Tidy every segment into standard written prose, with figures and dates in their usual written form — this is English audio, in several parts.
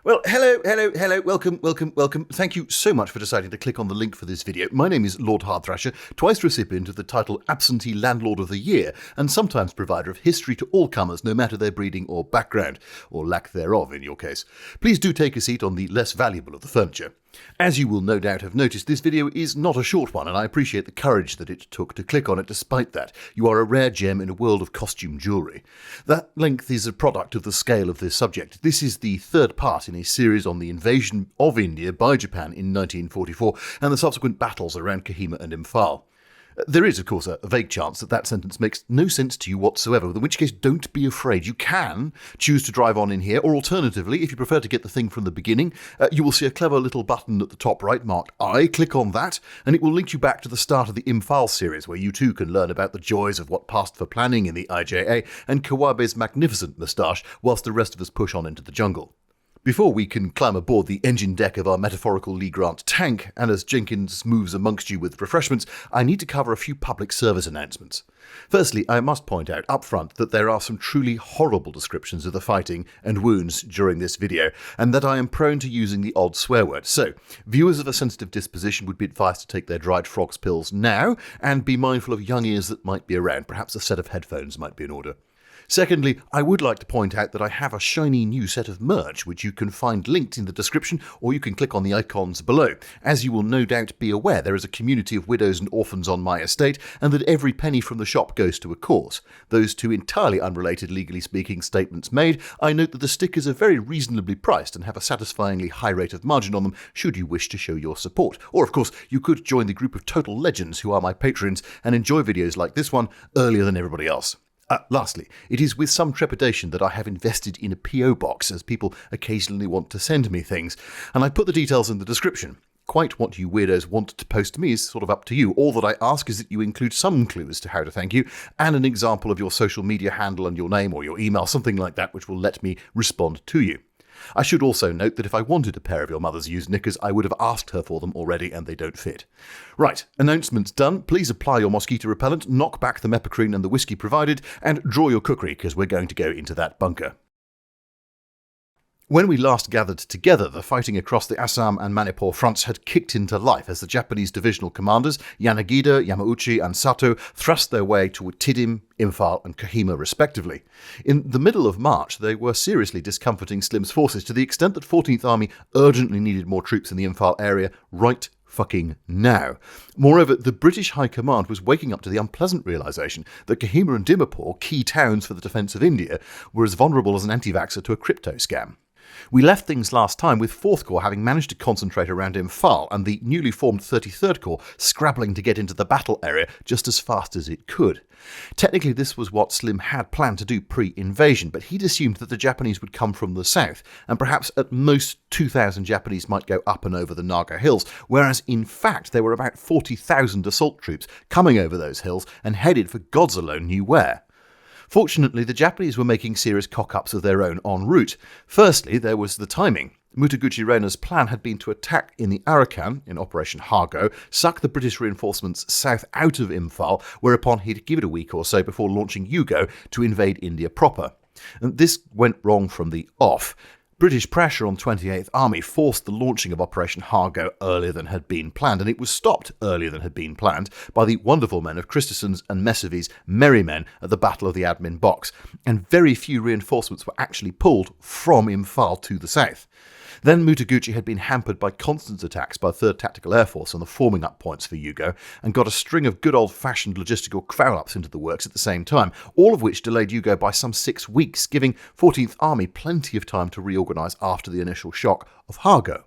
Well, hello, welcome. Thank you so much for deciding to click on the link for this video. My name is Lord Hardthrasher, twice recipient of the title Absentee Landlord of the Year, and sometimes provider of history to all comers, no matter their breeding or background, or lack thereof in your case. Please do take a seat on the less valuable of the furniture. As you will no doubt have noticed, this video is not a short one, and I appreciate the courage that it took to click on it despite that. You are a rare gem in a world of costume jewellery. That length is a product of the scale of this subject. This is the third part in a series on the invasion of India by Japan in 1944 and the subsequent battles around Kohima and Imphal. There is, of course, a vague chance that sentence makes no sense to you whatsoever, in which case don't be afraid. You can choose to drive on in here, or alternatively, if you prefer to get the thing from the beginning, you will see a clever little button at the top right marked I. Click on that, and it will link you back to the start of the Imphal series, where you too can learn about the joys of what passed for planning in the IJA and Kawabe's magnificent moustache, whilst the rest of us push on into the jungle. Before we can climb aboard the engine deck of our metaphorical Lee Grant tank, and as Jenkins moves amongst you with refreshments, I need to cover a few public service announcements. Firstly, I must point out up front that there are some truly horrible descriptions of the fighting and wounds during this video, and that I am prone to using the odd swear word. So, viewers of a sensitive disposition would be advised to take their dried frogs pills now, and be mindful of young ears that might be around. Perhaps a set of headphones might be in order. Secondly, I would like to point out that I have a shiny new set of merch, which you can find linked in the description, or you can click on the icons below. As you will no doubt be aware, there is a community of widows and orphans on my estate, and that every penny from the shop goes to a cause. Those two entirely unrelated, legally speaking, statements made, I note that the stickers are very reasonably priced and have a satisfyingly high rate of margin on them, should you wish to show your support. Or, of course, you could join the group of total legends who are my patrons and enjoy videos like this one earlier than everybody else. Lastly, it is with some trepidation that I have invested in a P.O. box, as people occasionally want to send me things, and I put the details in the description. Quite what you weirdos want to post to me is sort of up to you. All that I ask is that you include some clue as to how to thank you, and an example of your social media handle and your name or your email, something like that, which will let me respond to you. I should also note that if I wanted a pair of your mother's used knickers, I would have asked her for them already, and they don't fit. Right, announcements done. Please apply your mosquito repellent, knock back the mepicrine and the whiskey provided, and draw your cookery, because we're going to go into that bunker. When we last gathered together, the fighting across the Assam and Manipur fronts had kicked into life as the Japanese divisional commanders, Yanagida, Yamauchi and Sato, thrust their way to Tidim, Imphal and Kohima respectively. In the middle of March, they were seriously discomforting Slim's forces to the extent that 14th Army urgently needed more troops in the Imphal area right fucking now. Moreover, the British High Command was waking up to the unpleasant realisation that Kohima and Dimapur, key towns for the defence of India, were as vulnerable as an anti-vaxxer to a crypto scam. We left things last time with 4th Corps having managed to concentrate around Imphal and the newly formed 33rd Corps scrabbling to get into the battle area just as fast as it could. Technically this was what Slim had planned to do pre-invasion, but he'd assumed that the Japanese would come from the south, and perhaps at most 2,000 Japanese might go up and over the Naga Hills, whereas in fact there were about 40,000 assault troops coming over those hills and headed for gods alone knew where. Fortunately, the Japanese were making serious cock-ups of their own en route. Firstly, there was the timing. Mutaguchi Rena's plan had been to attack in the Arakan, in Operation Hargo, suck the British reinforcements south out of Imphal, whereupon he'd give it a week or so before launching Yugo to invade India proper. And this went wrong from the off. British pressure on 28th Army forced the launching of Operation Hargo earlier than had been planned, and it was stopped earlier than had been planned by the wonderful men of Christeson's and Messevy's merry men at the Battle of the Admin Box, and very few reinforcements were actually pulled from Imphal to the south. Then Mutaguchi had been hampered by constant attacks by 3rd Tactical Air Force on the forming up points for Yugo, and got a string of good old-fashioned logistical foul-ups into the works at the same time, all of which delayed Yugo by some 6 weeks, giving 14th Army plenty of time to reorganise after the initial shock of Hargo.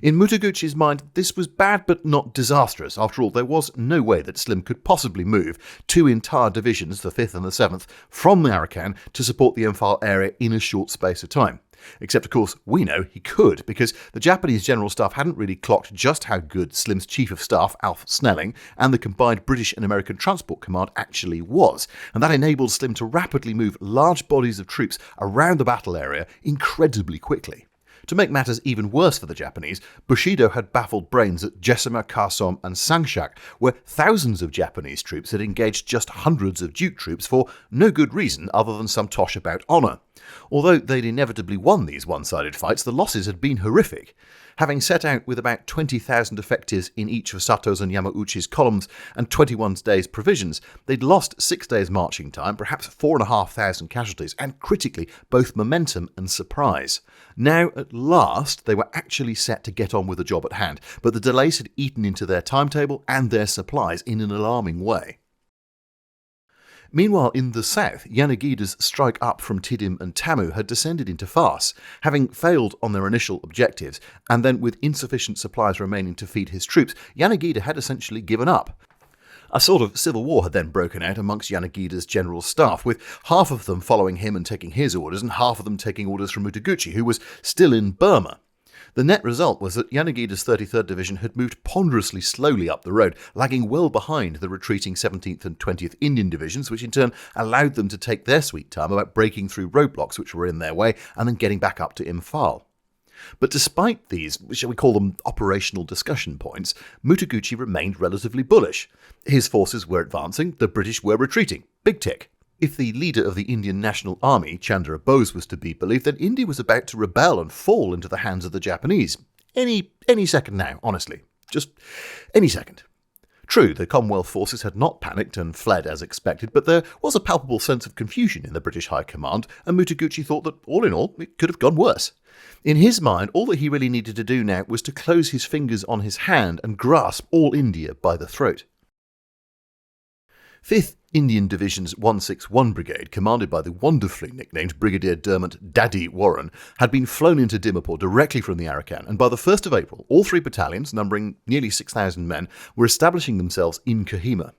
In Mutaguchi's mind, this was bad but not disastrous. After all, there was no way that Slim could possibly move 2 entire divisions, the 5th and the 7th, from the Arakan to support the Imphal area in a short space of time. Except, of course, we know he could, because the Japanese General Staff hadn't really clocked just how good Slim's Chief of Staff, Alf Snelling, and the combined British and American Transport Command actually was, and that enabled Slim to rapidly move large bodies of troops around the battle area incredibly quickly. To make matters even worse for the Japanese, Bushido had baffled brains at Jessama, Kharsom and Sangshak, where thousands of Japanese troops had engaged just hundreds of Duke troops for no good reason other than some tosh about honour. Although they'd inevitably won these one-sided fights, the losses had been horrific. Having set out with about 20,000 effectives in each of Sato's and Yamauchi's columns and 21 days' provisions, they'd lost 6 days' marching time, perhaps 4,500 casualties, and critically, both momentum and surprise. Now, at last, they were actually set to get on with the job at hand, but the delays had eaten into their timetable and their supplies in an alarming way. Meanwhile, in the south, Yanagida's strike up from Tidim and Tamu had descended into farce, having failed on their initial objectives, and then with insufficient supplies remaining to feed his troops, Yanagida had essentially given up. A sort of civil war had then broken out amongst Yanagida's general staff, with half of them following him and taking his orders, and half of them taking orders from Mutaguchi, who was still in Burma. The net result was that Yanagida's 33rd Division had moved ponderously slowly up the road, lagging well behind the retreating 17th and 20th Indian Divisions, which in turn allowed them to take their sweet time about breaking through roadblocks which were in their way and then getting back up to Imphal. But despite these, shall we call them operational discussion points, Mutaguchi remained relatively bullish. His forces were advancing, the British were retreating. Big tick. If the leader of the Indian National Army, Chandra Bose, was to be believed, then India was about to rebel and fall into the hands of the Japanese. Any second now, honestly. Just any second. True, the Commonwealth forces had not panicked and fled as expected, but there was a palpable sense of confusion in the British High Command, and Mutaguchi thought that, all in all, it could have gone worse. In his mind, all that he really needed to do now was to close his fingers on his hand and grasp all India by the throat. 5th Indian Division's 161 Brigade, commanded by the wonderfully nicknamed Brigadier Dermot Daddy Warren, had been flown into Dimapur directly from the Arakan, and by the 1st of April, all 3 battalions, numbering nearly 6,000 men, were establishing themselves in Kohima.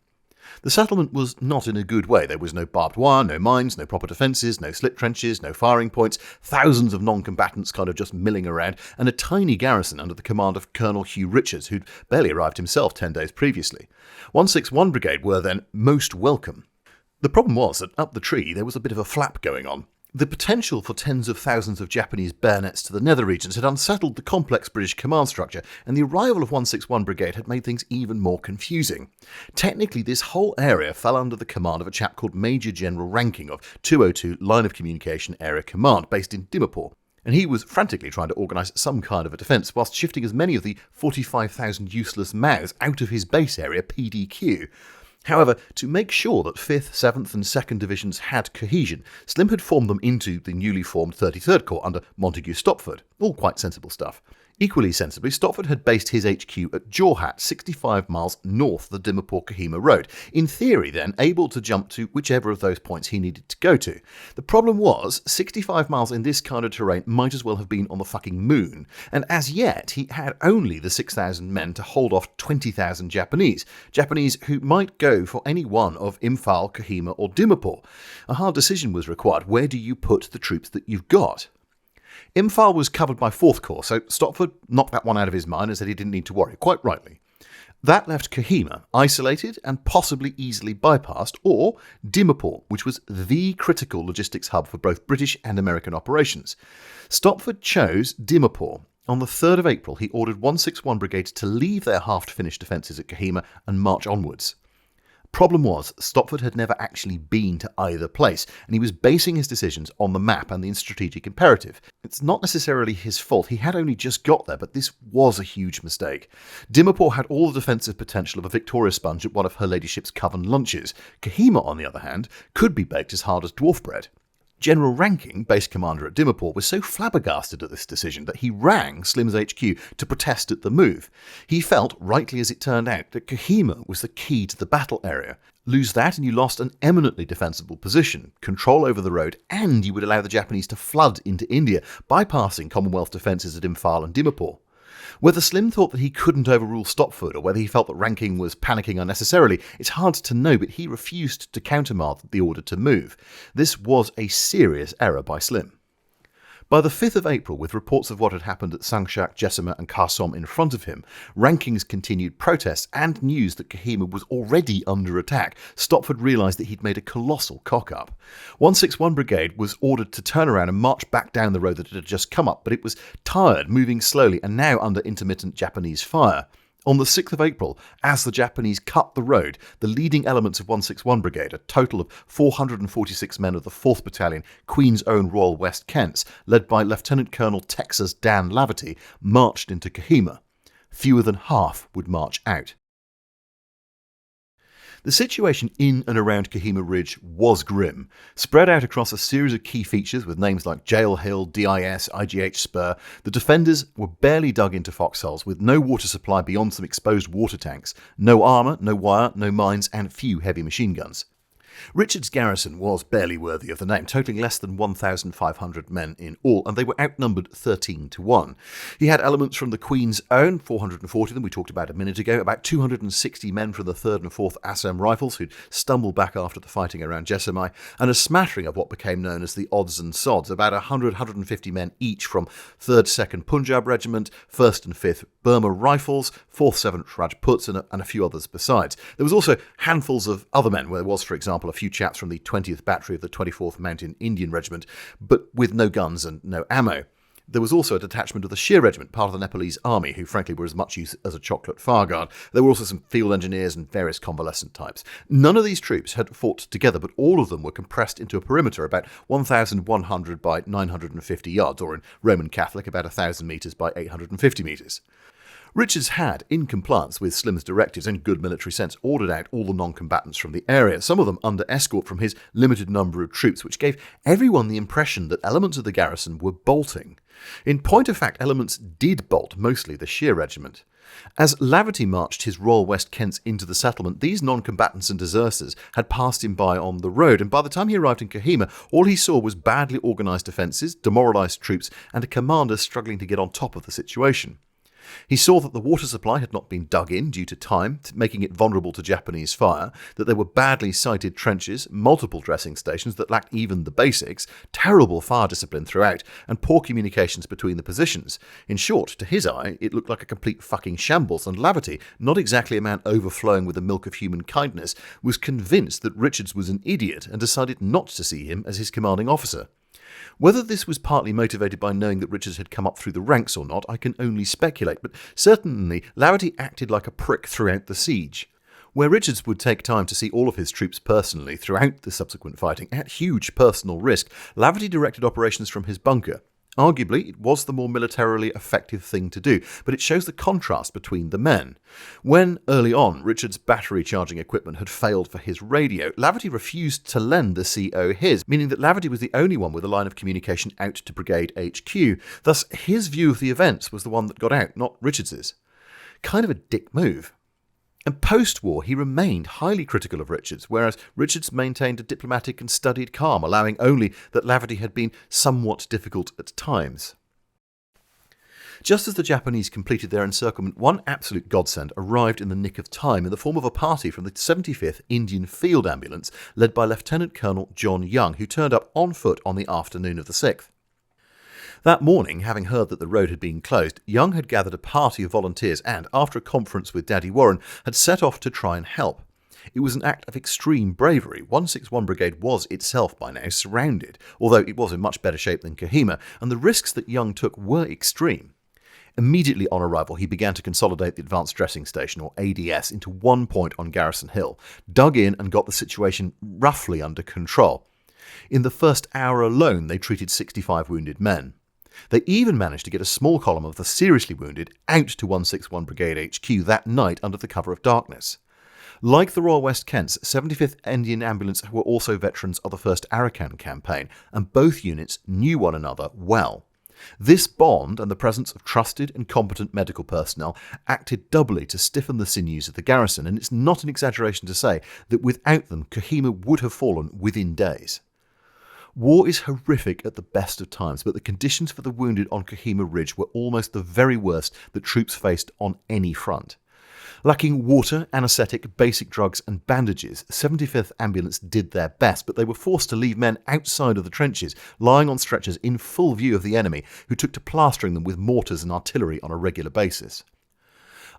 The settlement was not in a good way. There was no barbed wire, no mines, no proper defences, no slit trenches, no firing points, thousands of non-combatants kind of just milling around, and a tiny garrison under the command of Colonel Hugh Richards, who'd barely arrived himself 10 days previously. 161 Brigade were then most welcome. The problem was that up the tree there was a bit of a flap going on. The potential for tens of thousands of Japanese bayonets to the nether regions had unsettled the complex British command structure, and the arrival of 161 Brigade had made things even more confusing. Technically, this whole area fell under the command of a chap called Major General Ranking of 202 Line of Communication Area Command, based in Dimapur, and he was frantically trying to organise some kind of a defence whilst shifting as many of the 45,000 useless mouths out of his base area, PDQ. However, to make sure that 5th, 7th and 2nd Divisions had cohesion, Slim had formed them into the newly formed 33rd Corps under Montague Stopford. All quite sensible stuff. Equally sensibly, Stopford had based his HQ at Jorhat, 65 miles north of the Dimapur-Kohima road, in theory then able to jump to whichever of those points he needed to go to. The problem was, 65 miles in this kind of terrain might as well have been on the fucking moon, and as yet he had only the 6,000 men to hold off 20,000 Japanese who might go for any one of Imphal, Kohima or Dimapur. A hard decision was required. Where do you put the troops that you've got? Imphal was covered by 4th Corps, so Stopford knocked that one out of his mind and said he didn't need to worry, quite rightly. That left Kohima isolated and possibly easily bypassed, or Dimapur, which was the critical logistics hub for both British and American operations. Stopford chose Dimapur. On the 3rd of April, he ordered 161 Brigade to leave their half-finished defences at Kohima and march onwards. Problem was, Stopford had never actually been to either place, and he was basing his decisions on the map and the strategic imperative. It's not necessarily his fault, he had only just got there, but this was a huge mistake. Dimapur had all the defensive potential of a Victoria sponge at one of Her Ladyship's coven lunches. Kohima, on the other hand, could be baked as hard as dwarf bread. General Ranking, base commander at Dimapur, was so flabbergasted at this decision that he rang Slim's HQ to protest at the move. He felt, rightly as it turned out, that Kohima was the key to the battle area. Lose that and you lost an eminently defensible position, control over the road, and you would allow the Japanese to flood into India, bypassing Commonwealth defences at Imphal and Dimapur. Whether Slim thought that he couldn't overrule Stopford or whether he felt that Ranking was panicking unnecessarily, it's hard to know, but he refused to countermand the order to move. This was a serious error by Slim. By the 5th of April, with reports of what had happened at Sangshak, Jessama and Kharsom in front of him, Ranking's continued protests and news that Kohima was already under attack, Stopford realised that he'd made a colossal cock-up. 161 Brigade was ordered to turn around and march back down the road that it had just come up, but it was tired, moving slowly and now under intermittent Japanese fire. On the 6th of April, as the Japanese cut the road, the leading elements of 161 Brigade, a total of 446 men of the 4th Battalion, Queen's Own Royal West Kents, led by Lieutenant Colonel Texas Dan Laverty, marched into Kohima. Fewer than half would march out. The situation in and around Kohima Ridge was grim, spread out across a series of key features with names like Jail Hill, DIS, IGH Spur. The defenders were barely dug into foxholes with no water supply beyond some exposed water tanks, no armour, no wire, no mines and few heavy machine guns. Richard's garrison was barely worthy of the name, totalling less than 1,500 men in all, and they were outnumbered 13-1. He had elements from the Queen's Own, 440 of them we talked about a minute ago, about 260 men from the 3rd and 4th Assam Rifles who'd stumbled back after the fighting around Jessamai, and a smattering of what became known as the Odds and Sods, about 150 men each from 3rd 2nd Punjab Regiment, 1st and 5th Burma Rifles, 4th 7th Rajputs, and a few others besides. There was also handfuls of other men, where there was, for example, a few chaps from the 20th Battery of the 24th Mountain Indian Regiment, but with no guns and no ammo. There was also a detachment of the Shear Regiment, part of the Nepalese army, who frankly were as much use as a chocolate fireguard. There were also some field engineers and various convalescent types. None of these troops had fought together, but all of them were compressed into a perimeter about 1,100 by 950 yards, or in Roman Catholic, about 1,000 metres by 850 metres. Richards had, in compliance with Slim's directives and good military sense, ordered out all the non-combatants from the area, some of them under escort from his limited number of troops, which gave everyone the impression that elements of the garrison were bolting. In point of fact, elements did bolt, mostly the Shear Regiment. As Laverty marched his Royal West Kents into the settlement, these non-combatants and deserters had passed him by on the road, and by the time he arrived in Kohima, all he saw was badly organised defences, demoralised troops, and a commander struggling to get on top of the situation. He saw that the water supply had not been dug in due to time, making it vulnerable to Japanese fire, that there were badly sited trenches, multiple dressing stations that lacked even the basics, terrible fire discipline throughout, and poor communications between the positions. In short, to his eye, it looked like a complete fucking shambles, and Laverty, not exactly a man overflowing with the milk of human kindness, was convinced that Richards was an idiot and decided not to see him as his commanding officer. Whether this was partly motivated by knowing that Richards had come up through the ranks or not, I can only speculate, but certainly Laverty acted like a prick throughout the siege. Where Richards would take time to see all of his troops personally throughout the subsequent fighting, at huge personal risk, Laverty directed operations from his bunker. Arguably, it was the more militarily effective thing to do, but it shows the contrast between the men. When, early on, Richard's battery charging equipment had failed for his radio, Laverty refused to lend the CO his, meaning that Laverty was the only one with a line of communication out to Brigade HQ. Thus, his view of the events was the one that got out, not Richards's. Kind of a dick move. And post-war, he remained highly critical of Richards, whereas Richards maintained a diplomatic and studied calm, allowing only that Laverty had been somewhat difficult at times. Just as the Japanese completed their encirclement, one absolute godsend arrived in the nick of time in the form of a party from the 75th Indian Field Ambulance, led by Lieutenant Colonel John Young, who turned up on foot on the afternoon of the 6th. That morning, having heard that the road had been closed, Young had gathered a party of volunteers and, after a conference with Daddy Warren, had set off to try and help. It was an act of extreme bravery. 161 Brigade was itself by now surrounded, although it was in much better shape than Kohima, and the risks that Young took were extreme. Immediately on arrival, he began to consolidate the Advanced Dressing Station, or ADS, into one point on Garrison Hill, dug in and got the situation roughly under control. In the first hour alone, they treated 65 wounded men. They even managed to get a small column of the seriously wounded out to 161 Brigade HQ that night under the cover of darkness. Like the Royal West Kents, 75th Indian Ambulance were also veterans of the First Arakan campaign, and both units knew one another well. This bond and the presence of trusted and competent medical personnel acted doubly to stiffen the sinews of the garrison, and it's not an exaggeration to say that without them, Kohima would have fallen within days. War is horrific at the best of times, but the conditions for the wounded on Kohima Ridge were almost the very worst that troops faced on any front. Lacking water, anaesthetic, basic drugs and bandages, 75th Ambulance did their best, but they were forced to leave men outside of the trenches, lying on stretchers in full view of the enemy, who took to plastering them with mortars and artillery on a regular basis.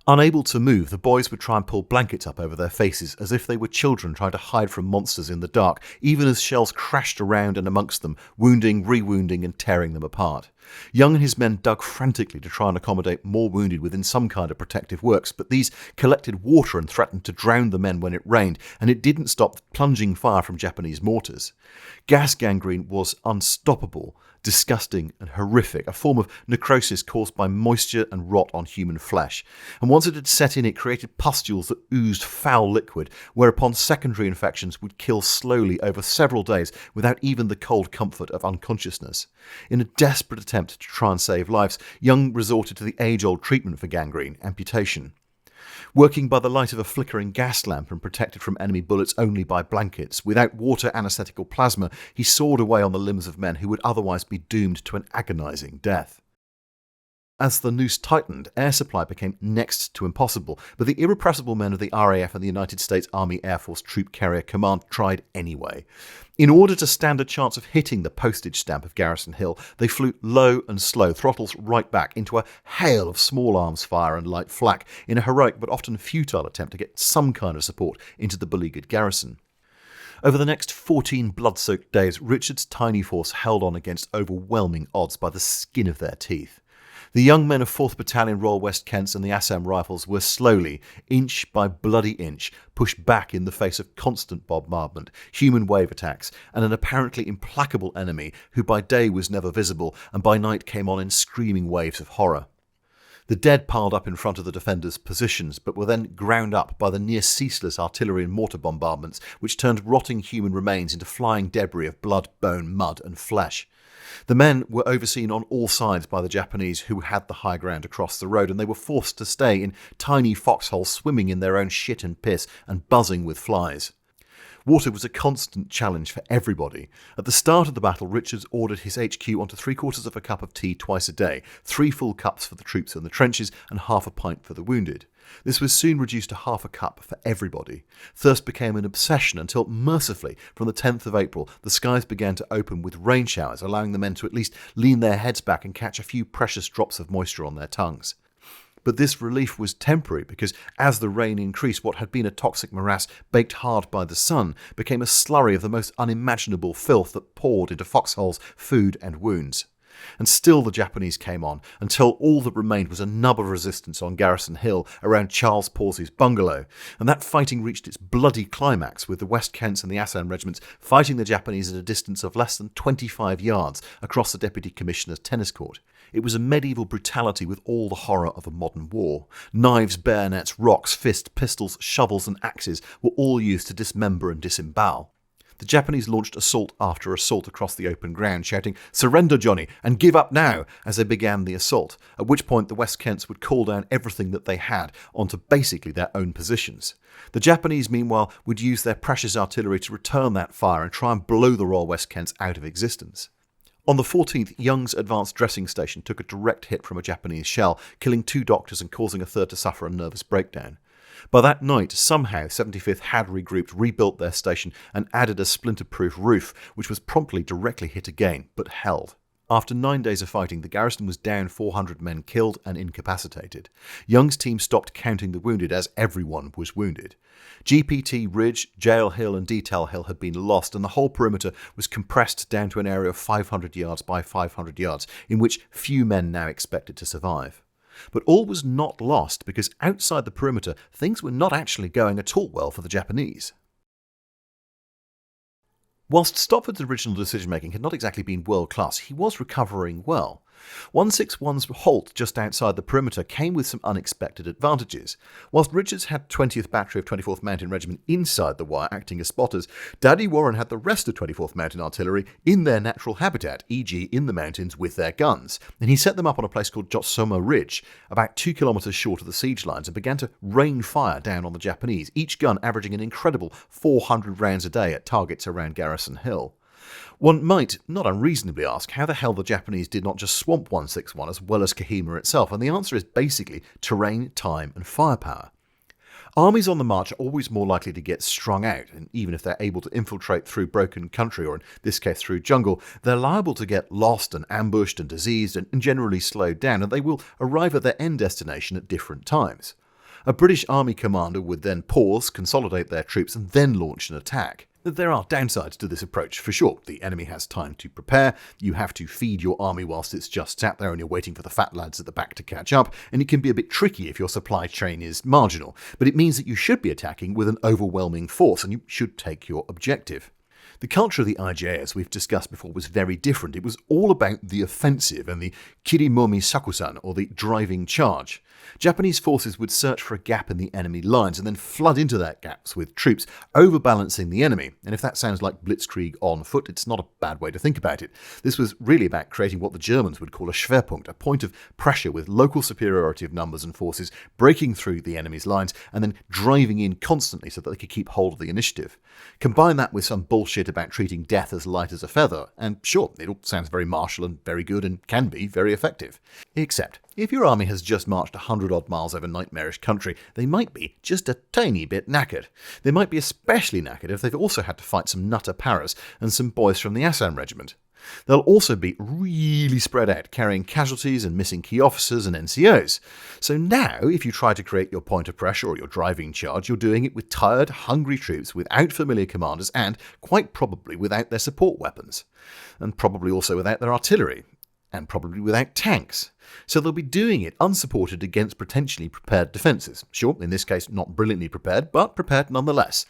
Unable to move, the boys would try and pull blankets up over their faces as if they were children trying to hide from monsters in the dark, even as shells crashed around and amongst them, wounding, rewounding and tearing them apart. Young and his men dug frantically to try and accommodate more wounded within some kind of protective works, but these collected water and threatened to drown the men when it rained, and it didn't stop the plunging fire from Japanese mortars. Gas gangrene was unstoppable, disgusting and horrific, a form of necrosis caused by moisture and rot on human flesh. And once it had set in, it created pustules that oozed foul liquid, whereupon secondary infections would kill slowly over several days without even the cold comfort of unconsciousness. In a desperate attempt to try and save lives, Young resorted to the age-old treatment for gangrene, amputation. Working by the light of a flickering gas lamp and protected from enemy bullets only by blankets, without water anaesthetic or plasma, he sawed away on the limbs of men who would otherwise be doomed to an agonising death. As the noose tightened, air supply became next to impossible, but the irrepressible men of the RAF and the United States Army Air Force Troop Carrier Command tried anyway. In order to stand a chance of hitting the postage stamp of Garrison Hill, they flew low and slow, throttles right back, into a hail of small arms fire and light flak in a heroic but often futile attempt to get some kind of support into the beleaguered garrison. Over the next 14 blood-soaked days, Richard's tiny force held on against overwhelming odds by the skin of their teeth. The young men of 4th Battalion Royal West Kents and the Assam Rifles were slowly, inch by bloody inch, pushed back in the face of constant bombardment, human wave attacks, and an apparently implacable enemy who by day was never visible and by night came on in screaming waves of horror. The dead piled up in front of the defenders' positions, but were then ground up by the near-ceaseless artillery and mortar bombardments, which turned rotting human remains into flying debris of blood, bone, mud and flesh. The men were overseen on all sides by the Japanese who had the high ground across the road, and they were forced to stay in tiny foxholes swimming in their own shit and piss and buzzing with flies. Water was a constant challenge for everybody. At the start of the battle, Richards ordered his HQ onto 3/4 of a cup of tea twice a day, 3 full cups for the troops in the trenches and half a pint for the wounded. This was soon reduced to half a cup for everybody. Thirst became an obsession until, mercifully, from the 10th of April, the skies began to open with rain showers, allowing the men to at least lean their heads back and catch a few precious drops of moisture on their tongues. But this relief was temporary because as the rain increased, what had been a toxic morass baked hard by the sun became a slurry of the most unimaginable filth that poured into foxholes, food and wounds. And still the Japanese came on, until all that remained was a nub of resistance on Garrison Hill around Charles Pawsey's bungalow, and that fighting reached its bloody climax with the West Kents and the Assam regiments fighting the Japanese at a distance of less than 25 yards across the Deputy Commissioner's tennis court. It was a medieval brutality with all the horror of a modern war. Knives, bayonets, rocks, fists, pistols, shovels and axes were all used to dismember and disembowel. The Japanese launched assault after assault across the open ground, shouting, "Surrender, Johnny, and give up now," as they began the assault, at which point the West Kents would call down everything that they had onto basically their own positions. The Japanese, meanwhile, would use their precious artillery to return that fire and try and blow the Royal West Kents out of existence. On the 14th, Young's advanced dressing station took a direct hit from a Japanese shell, killing 2 doctors and causing a third to suffer a nervous breakdown. By that night, somehow 75th had regrouped, rebuilt their station and added a splinter-proof roof, which was promptly directly hit again, but held. After 9 days of fighting, the garrison was down 400 men killed and incapacitated. Young's team stopped counting the wounded as everyone was wounded. GPT Ridge, Jail Hill and Detail Hill had been lost, and the whole perimeter was compressed down to an area of 500 yards by 500 yards, in which few men now expected to survive. But all was not lost, because outside the perimeter, things were not actually going at all well for the Japanese. Whilst Stopford's original decision-making had not exactly been world-class, he was recovering well. 161's halt just outside the perimeter came with some unexpected advantages. Whilst Richards had 20th Battery of 24th Mountain Regiment inside the wire acting as spotters, Daddy Warren had the rest of 24th Mountain Artillery in their natural habitat, e.g. in the mountains with their guns, and he set them up on a place called Jotsoma Ridge, about 2 kilometres short of the siege lines, and began to rain fire down on the Japanese, each gun averaging an incredible 400 rounds a day at targets around Garrison Hill. One might, not unreasonably, ask how the hell the Japanese did not just swamp 161 as well as Kohima itself, and the answer is basically terrain, time and firepower. Armies on the march are always more likely to get strung out, and even if they're able to infiltrate through broken country, or in this case through jungle, they're liable to get lost and ambushed and diseased and generally slowed down, and they will arrive at their end destination at different times. A British Army commander would then pause, consolidate their troops and then launch an attack. There are downsides to this approach, for sure. The enemy has time to prepare, you have to feed your army whilst it's just sat there and you're waiting for the fat lads at the back to catch up, and it can be a bit tricky if your supply chain is marginal. But it means that you should be attacking with an overwhelming force, and you should take your objective. The culture of the IJA, as we've discussed before, was very different. It was all about the offensive and the kirimomi sakusan, or the driving charge. Japanese forces would search for a gap in the enemy lines and then flood into that gaps with troops, overbalancing the enemy. And if that sounds like blitzkrieg on foot, it's not a bad way to think about it. This was really about creating what the Germans would call a Schwerpunkt, a point of pressure with local superiority of numbers and forces, breaking through the enemy's lines and then driving in constantly so that they could keep hold of the initiative. Combine that with some bullshit about treating death as light as a feather, and sure, it all sounds very martial and very good and can be very effective. Except, if your army has just marched 100-odd miles over nightmarish country, they might be just a tiny bit knackered. They might be especially knackered if they've also had to fight some nutter paras and some boys from the Assam regiment. They'll also be really spread out, carrying casualties and missing key officers and NCOs. So now, if you try to create your point of pressure or your driving charge, you're doing it with tired, hungry troops without familiar commanders and, quite probably, without their support weapons. And probably also without their artillery. And probably without tanks. So they'll be doing it unsupported against potentially prepared defences. Sure, in this case not brilliantly prepared, but prepared nonetheless.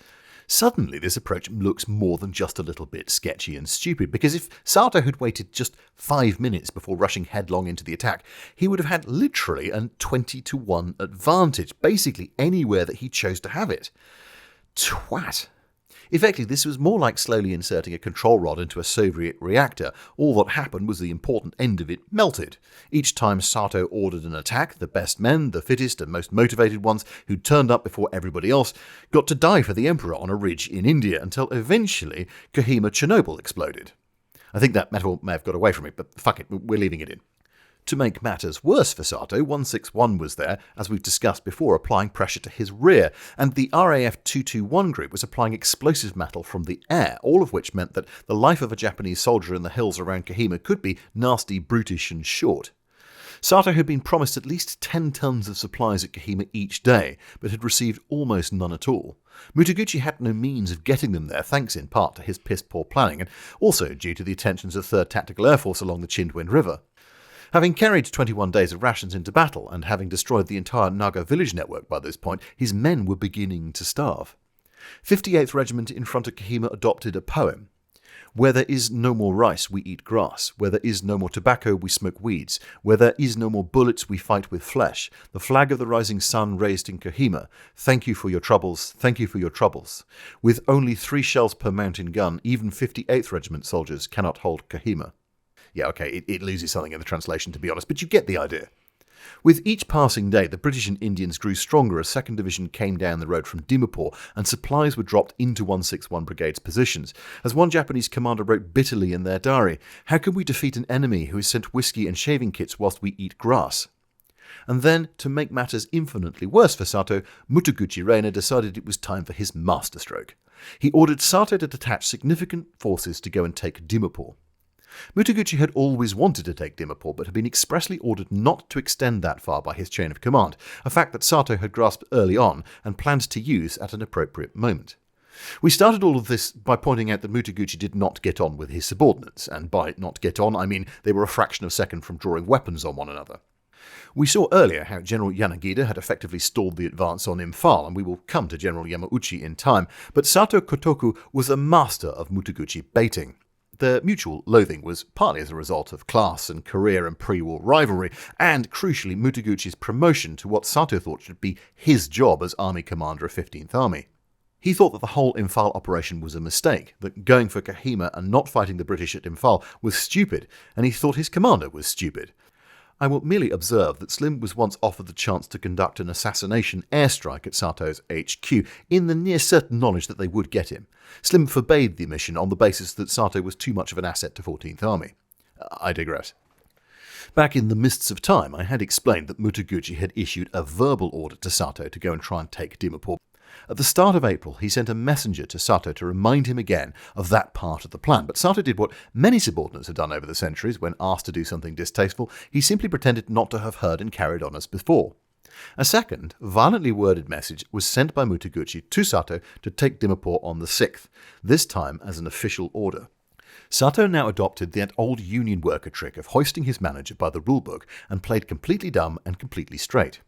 Suddenly this approach looks more than just a little bit sketchy and stupid, because if Sato had waited just 5 minutes before rushing headlong into the attack, he would have had literally a 20-1 advantage, basically anywhere that he chose to have it. Twat. Effectively, this was more like slowly inserting a control rod into a Soviet reactor. All that happened was the important end of it melted. Each time Sato ordered an attack, the best men, the fittest and most motivated ones, who turned up before everybody else, got to die for the emperor on a ridge in India, until eventually Kohima Chernobyl exploded. I think that metaphor may have got away from it, but fuck it, we're leaving it in. To make matters worse for Sato, 161 was there, as we've discussed before, applying pressure to his rear, and the RAF 221 group was applying explosive metal from the air, all of which meant that the life of a Japanese soldier in the hills around Kohima could be nasty, brutish and short. Sato had been promised at least 10 tons of supplies at Kohima each day, but had received almost none at all. Mutaguchi had no means of getting them there, thanks in part to his piss-poor planning, and also due to the attentions of 3rd Tactical Air Force along the Chindwin River. Having carried 21 days of rations into battle, and having destroyed the entire Naga village network by this point, his men were beginning to starve. 58th Regiment in front of Kohima adopted a poem. Where there is no more rice, we eat grass. Where there is no more tobacco, we smoke weeds. Where there is no more bullets, we fight with flesh. The flag of the rising sun raised in Kohima. Thank you for your troubles, thank you for your troubles. With only 3 shells per mountain gun, even 58th Regiment soldiers cannot hold Kohima. Yeah, okay, it loses something in the translation, to be honest, but you get the idea. With each passing day, the British and Indians grew stronger as 2nd Division came down the road from Dimapur, and supplies were dropped into 161 Brigade's positions. As one Japanese commander wrote bitterly in their diary, "How can we defeat an enemy who has sent whiskey and shaving kits whilst we eat grass?" And then, to make matters infinitely worse for Sato, Mutaguchi Reina decided it was time for his masterstroke. He ordered Sato to detach significant forces to go and take Dimapur. Mutaguchi had always wanted to take Dimapur, but had been expressly ordered not to extend that far by his chain of command, a fact that Sato had grasped early on and planned to use at an appropriate moment. We started all of this by pointing out that Mutaguchi did not get on with his subordinates, and by not get on I mean they were a fraction of a second from drawing weapons on one another. We saw earlier how General Yanagida had effectively stalled the advance on Imphal, and we will come to General Yamauchi in time, but Sato Kotoku was a master of Mutaguchi baiting. Their mutual loathing was partly as a result of class and career and pre-war rivalry, and crucially Mutaguchi's promotion to what Sato thought should be his job as Army Commander of 15th Army. He thought that the whole Imphal operation was a mistake, that going for Kohima and not fighting the British at Imphal was stupid, and he thought his commander was stupid. I will merely observe that Slim was once offered the chance to conduct an assassination airstrike at Sato's HQ, in the near certain knowledge that they would get him. Slim forbade the mission on the basis that Sato was too much of an asset to 14th Army. I digress. Back in the mists of time, I had explained that Mutaguchi had issued a verbal order to Sato to go and try and take Dimapur. At the start of April, he sent a messenger to Sato to remind him again of that part of the plan, but Sato did what many subordinates have done over the centuries when asked to do something distasteful. He simply pretended not to have heard and carried on as before. A second, violently worded message was sent by Mutaguchi to Sato to take Dimapur on the 6th, this time as an official order. Sato now adopted that old union worker trick of hoisting his manager by the rulebook and played completely dumb and completely straight.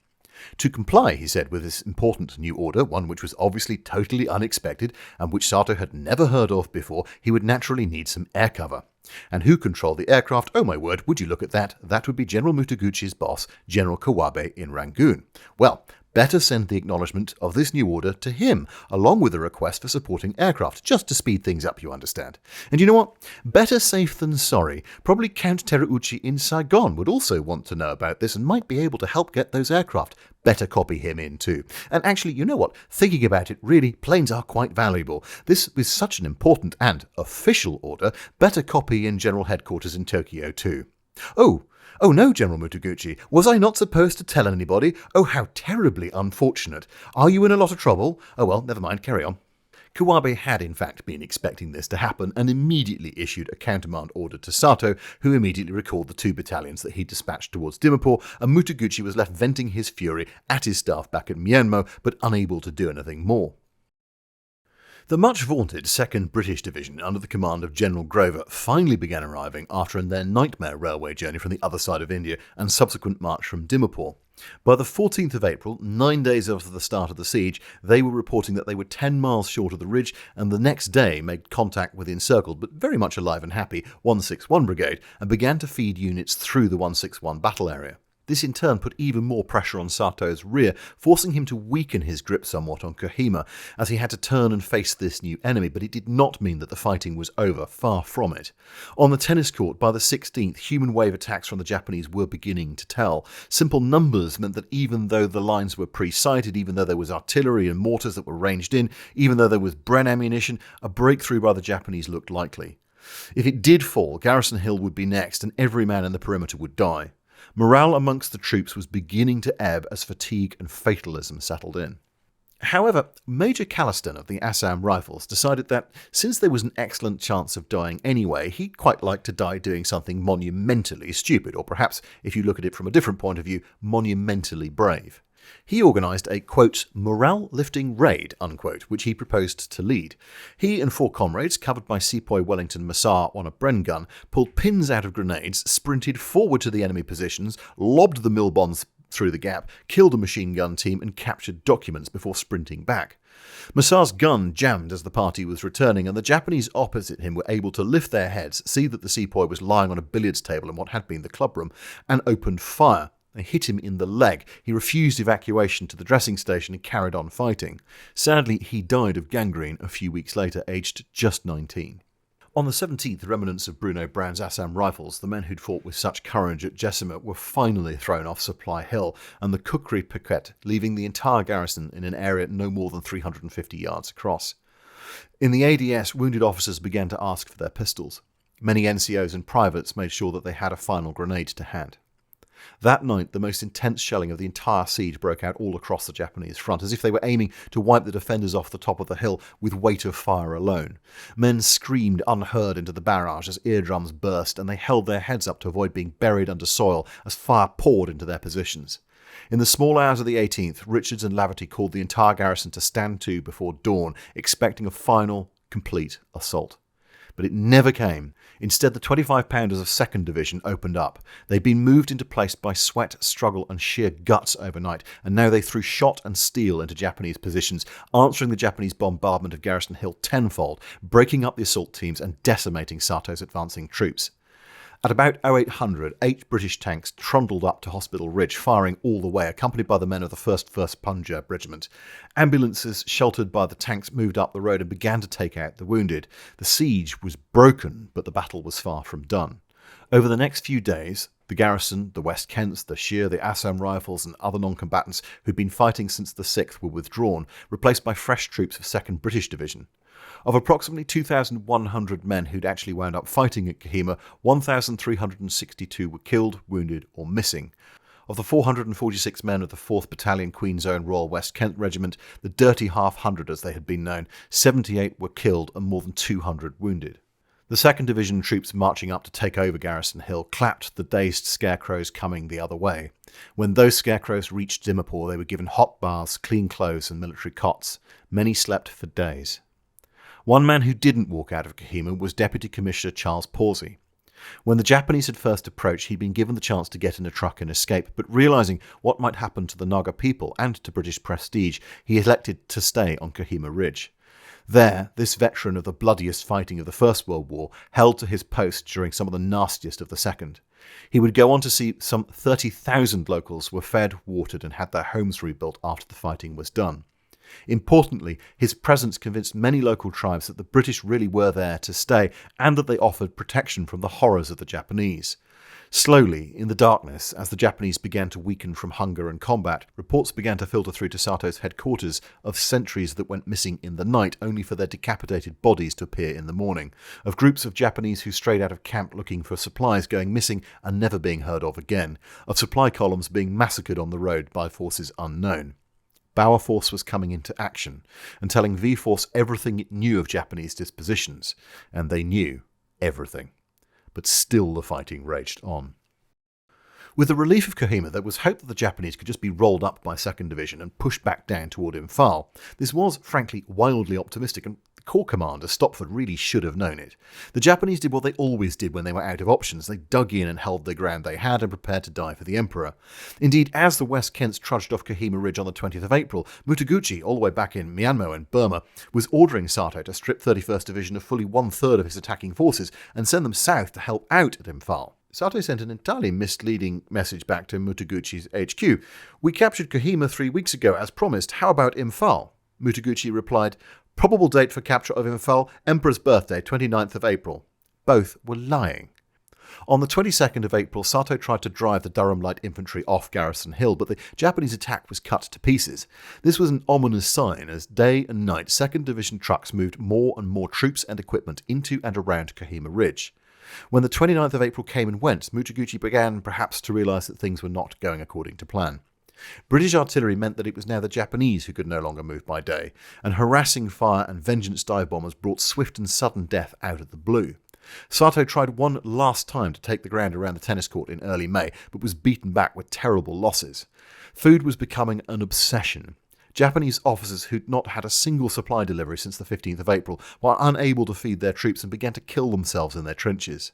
To comply, he said, with this important new order, one which was obviously totally unexpected and which Sato had never heard of before, he would naturally need some air cover. And who controlled the aircraft? Oh my word, would you look at that? That would be General Mutaguchi's boss, General Kawabe in Rangoon. Well, better send the acknowledgement of this new order to him, along with a request for supporting aircraft, just to speed things up, you understand. And you know what? Better safe than sorry. Probably Count Terauchi in Saigon would also want to know about this and might be able to help get those aircraft. Better copy him in too. And actually, you know what? Thinking about it, really, planes are quite valuable. This is such an important and official order. Better copy in General Headquarters in Tokyo too. Oh no, General Mutaguchi, was I not supposed to tell anybody? Oh, how terribly unfortunate. Are you in a lot of trouble? Oh well, never mind, carry on. Kawabe had in fact been expecting this to happen and immediately issued a countermand order to Sato, who immediately recalled the 2 battalions that he dispatched towards Dimapur, and Mutaguchi was left venting his fury at his staff back at Myanmar, but unable to do anything more. The much-vaunted 2nd British Division, under the command of General Grover, finally began arriving after their nightmare railway journey from the other side of India and subsequent march from Dimapur. By the 14th of April, 9 days after the start of the siege, they were reporting that they were 10 miles short of the ridge, and the next day made contact with the encircled, but very much alive and happy, 161 Brigade, and began to feed units through the 161 battle area. This in turn put even more pressure on Sato's rear, forcing him to weaken his grip somewhat on Kohima, as he had to turn and face this new enemy, but it did not mean that the fighting was over, far from it. On the tennis court, by the 16th, human wave attacks from the Japanese were beginning to tell. Simple numbers meant that even though the lines were pre-sighted, even though there was artillery and mortars that were ranged in, even though there was Bren ammunition, a breakthrough by the Japanese looked likely. If it did fall, Garrison Hill would be next, and every man in the perimeter would die. Morale amongst the troops was beginning to ebb as fatigue and fatalism settled in. However, Major Calliston of the Assam Rifles decided that, since there was an excellent chance of dying anyway, he'd quite like to die doing something monumentally stupid, or perhaps, if you look at it from a different point of view, monumentally brave. He organised a, quote, morale-lifting raid, unquote, which he proposed to lead. He and 4 comrades, covered by Sepoy Wellington Massar on a Bren gun, pulled pins out of grenades, sprinted forward to the enemy positions, lobbed the mill bombs through the gap, killed a machine gun team and captured documents before sprinting back. Massar's gun jammed as the party was returning, and the Japanese opposite him were able to lift their heads, see that the Sepoy was lying on a billiards table in what had been the clubroom, and opened fire. They hit him in the leg. He refused evacuation to the dressing station and carried on fighting. Sadly, he died of gangrene a few weeks later, aged just 19. On the 17th, the remnants of Bruno Brown's Assam Rifles, the men who'd fought with such courage at Jessima, were finally thrown off Supply Hill and the Kukri Piquet, leaving the entire garrison in an area no more than 350 yards across. In the ADS, wounded officers began to ask for their pistols. Many NCOs and privates made sure that they had a final grenade to hand. That night, the most intense shelling of the entire siege broke out all across the Japanese front, as if they were aiming to wipe the defenders off the top of the hill with weight of fire alone. Men screamed unheard into the barrage as eardrums burst, and they held their heads up to avoid being buried under soil as fire poured into their positions. In the small hours of the 18th, Richards and Laverty called the entire garrison to stand to before dawn, expecting a final, complete assault. But it never came. Instead, the 25-pounders of 2nd Division opened up. They'd been moved into place by sweat, struggle and sheer guts overnight, and now they threw shot and steel into Japanese positions, answering the Japanese bombardment of Garrison Hill tenfold, breaking up the assault teams and decimating Sato's advancing troops. At about 0800, 8 British tanks trundled up to Hospital Ridge, firing all the way, accompanied by the men of the 1st Punjab Regiment. Ambulances sheltered by the tanks moved up the road and began to take out the wounded. The siege was broken, but the battle was far from done. Over the next few days, the garrison, the West Kents, the Shire, the Assam Rifles and other non-combatants who'd been fighting since the 6th were withdrawn, replaced by fresh troops of 2nd British Division. Of approximately 2,100 men who'd actually wound up fighting at Kohima, 1,362 were killed, wounded or missing. Of the 446 men of the 4th Battalion Queen's Own Royal West Kent Regiment, the Dirty Half-Hundred as they had been known, 78 were killed and more than 200 wounded. The 2nd Division troops marching up to take over Garrison Hill clapped the dazed scarecrows coming the other way. When those scarecrows reached Dimapur, they were given hot baths, clean clothes and military cots. Many slept for days. One man who didn't walk out of Kohima was Deputy Commissioner Charles Pawsey. When the Japanese had first approached, he'd been given the chance to get in a truck and escape, but realising what might happen to the Naga people and to British prestige, he elected to stay on Kohima Ridge. There, this veteran of the bloodiest fighting of the First World War held to his post during some of the nastiest of the Second. He would go on to see some 30,000 locals were fed, watered and had their homes rebuilt after the fighting was done. Importantly, his presence convinced many local tribes that the British really were there to stay and that they offered protection from the horrors of the Japanese. Slowly, in the darkness, as the Japanese began to weaken from hunger and combat, reports began to filter through to Sato's headquarters of sentries that went missing in the night only for their decapitated bodies to appear in the morning, of groups of Japanese who strayed out of camp looking for supplies going missing and never being heard of again, of supply columns being massacred on the road by forces unknown. Boer Force was coming into action and telling V-Force everything it knew of Japanese dispositions, and they knew everything. But still the fighting raged on. With the relief of Kohima, there was hope that the Japanese could just be rolled up by 2nd Division and pushed back down toward Imphal. This was, frankly, wildly optimistic, and the Corps Commander, Stopford, really should have known it. The Japanese did what they always did when they were out of options. They dug in and held the ground they had and prepared to die for the Emperor. Indeed, as the West Kents trudged off Kohima Ridge on the 20th of April, Mutaguchi, all the way back in Myanmar and Burma, was ordering Sato to strip 31st Division of fully 1/3 of his attacking forces and send them south to help out at Imphal. Sato sent an entirely misleading message back to Mutaguchi's HQ. "We captured Kohima 3 weeks ago, as promised. How about Imphal?" Mutaguchi replied, "Probable date for capture of Imphal, Emperor's birthday, 29th of April. Both were lying. On the 22nd of April, Sato tried to drive the Durham Light Infantry off Garrison Hill, but the Japanese attack was cut to pieces. This was an ominous sign as day and night 2nd Division trucks moved more and more troops and equipment into and around Kohima Ridge. When the 29th of April came and went, Mutaguchi began perhaps to realise that things were not going according to plan. British artillery meant that it was now the Japanese who could no longer move by day, and harassing fire and vengeance dive bombers brought swift and sudden death out of the blue. Sato tried one last time to take the ground around the tennis court in early May, but was beaten back with terrible losses. Food was becoming an obsession. Japanese officers who'd not had a single supply delivery since the 15th of April were unable to feed their troops and began to kill themselves in their trenches.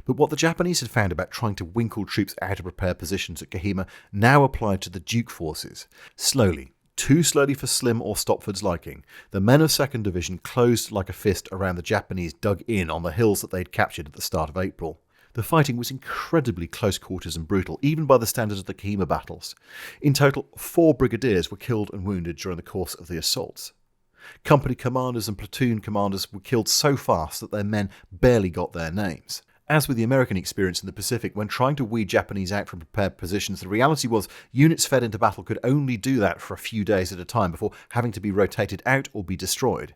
But what the Japanese had found about trying to winkle troops out of prepared positions at Kohima now applied to the Duke forces. Slowly, too slowly for Slim or Stopford's liking, the men of 2nd Division closed like a fist around the Japanese dug in on the hills that they'd captured at the start of April. The fighting was incredibly close quarters and brutal, even by the standards of the Kohima battles. In total, 4 brigadiers were killed and wounded during the course of the assaults. Company commanders and platoon commanders were killed so fast that their men barely got their names. As with the American experience in the Pacific, when trying to weed Japanese out from prepared positions, the reality was units fed into battle could only do that for a few days at a time before having to be rotated out or be destroyed.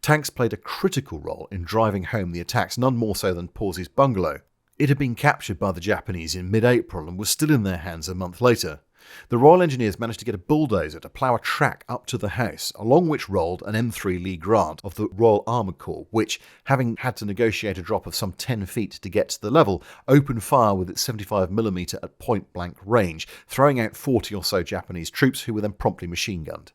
Tanks played a critical role in driving home the attacks, none more so than Pawsey's bungalow. It had been captured by the Japanese in mid-April and was still in their hands a month later. The Royal Engineers managed to get a bulldozer to plough a track up to the house, along which rolled an M3 Lee Grant of the Royal Armoured Corps, which, having had to negotiate a drop of some 10 feet to get to the level, opened fire with its 75mm at point-blank range, throwing out 40 or so Japanese troops who were then promptly machine-gunned.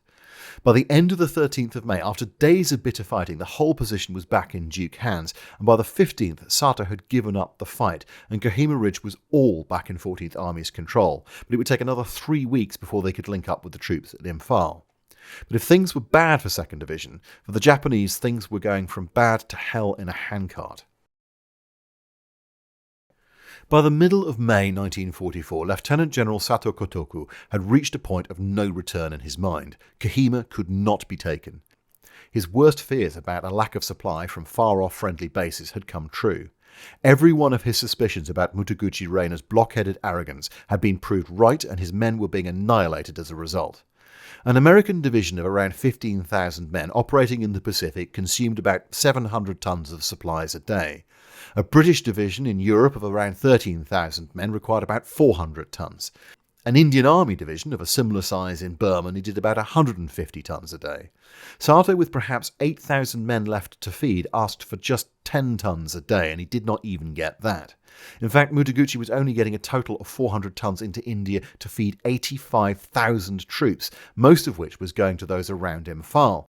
By the end of the 13th of May, after days of bitter fighting, the whole position was back in Duke hands, and by the 15th, Sato had given up the fight, and Kohima Ridge was all back in 14th Army's control, but it would take another 3 weeks before they could link up with the troops at Imphal. But if things were bad for 2nd Division, for the Japanese things were going from bad to hell in a handcart. By the middle of May 1944, Lieutenant General Sato Kotoku had reached a point of no return in his mind. Kohima could not be taken. His worst fears about a lack of supply from far-off friendly bases had come true. Every one of his suspicions about Mutaguchi Reyna's blockheaded arrogance had been proved right, and his men were being annihilated as a result. An American division of around 15,000 men operating in the Pacific consumed about 700 tons of supplies a day. A British division in Europe of around 13,000 men required about 400 tons. An Indian Army division of a similar size in Burma needed about 150 tons a day. Sato, with perhaps 8,000 men left to feed, asked for just 10 tons a day, and he did not even get that. In fact, Mutaguchi was only getting a total of 400 tons into India to feed 85,000 troops, most of which was going to those around Imphal.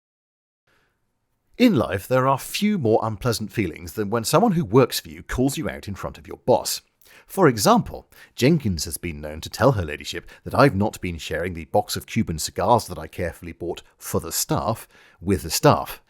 In life, there are few more unpleasant feelings than when someone who works for you calls you out in front of your boss. For example, Jenkins has been known to tell her ladyship that I've not been sharing the box of Cuban cigars that I carefully bought for the staff with the staff.